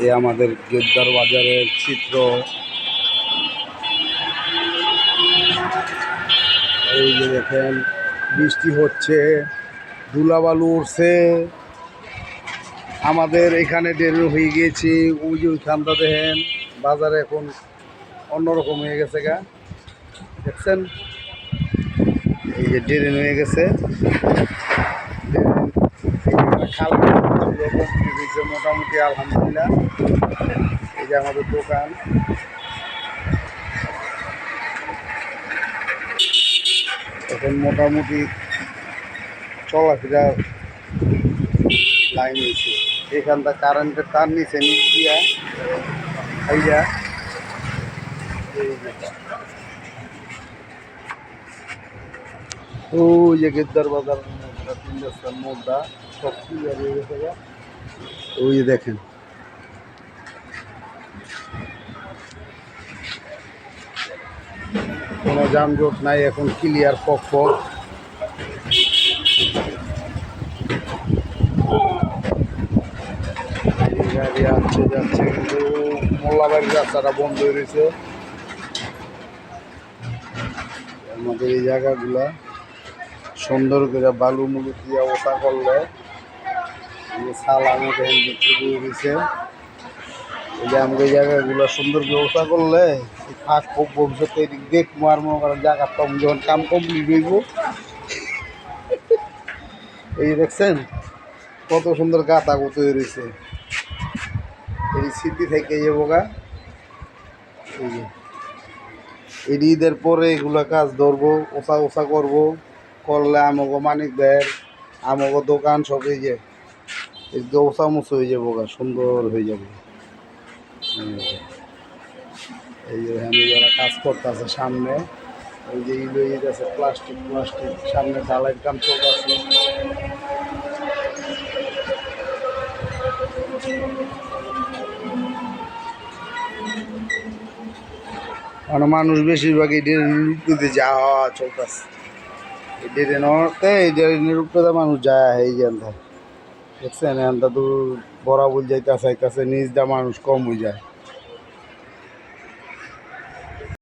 এ আমাদের গেদ্দার বাজারের চিত্র। এই যে দেখেন বৃষ্টি হচ্ছে, ধুলাবালু উঠছে, আমাদের এখানে দেরি হয়ে গিয়েছে। ওই যে ওইখানটা দেখেন বাজারে এখন অন্যরকম হয়ে গেছে গা, দেখছেন? এই যে ড্রেন হয়ে গেছে, খাল কমপ্লিট হয়েছে মোটামুটি, আলহামদুলিল্লাহ। এই যে আমাদের দোকান, এখন মোটামুটি চলাফেরা লাইন হয়েছে। এখানটা কারেন্টের তার নিচে নিচ দিয়া খাইয়া ওই যে গেদ্দার বাজার মোড়টা সব ক্লিয়ার হয়ে গেছে। ওই যে দেখেন কোনো যানজট নাই, এখন ক্লিয়ার পক গাড়ি আসছে যাচ্ছে, কিন্তু মোল্লাবাড়ির রাস্তাটা বন্ধ হয়ে রয়েছে। আমাদের এই জায়গাগুলা সুন্দর করে বালু মুলু দিয়ে ওটা করলে সাল আমাদের বিক্রি করে দিয়েছে। এই যে আমাদের এই জায়গাগুলো সুন্দর ব্যবস্থা করলে থাক খুব ভবিষ্যতে এদিক দেখবো, আর মনে করেন জায়গা কম যখন কাম কমপ্লিট হইব। এই দেখছেন কত সুন্দর গাতা গত হয়ে রয়েছে, এই স্মৃতি থেকে যাবো গা। এই যে এই ঈদের পরে এগুলো কাজ ধরবো, ওষা ওষা করবো, করলে আমাকে মানিক দেয়, আমাকে দোকান সব এই যে ওষা মুছো হয়ে যাবো গা, সুন্দর হয়ে যাবে। এই যে এখানে যারা কাজ করতেছে সামনে, ওই যে ইলো ঈদ আছে, প্লাস্টিক সামনে ঢালাইয়ের কাম চলতেছে। কারণ মানুষ বেশিরভাগ এই ড্রেনের উপরে যাওয়া চলতেছে, এই ড্রেনতে এই ড্রেনের উপরে মানুষ যায়। এই যে দেখছেন এখানটা তো বরাবর যাইতে চাইতেছে, নিজ দা মানুষ কম হয়ে যায়।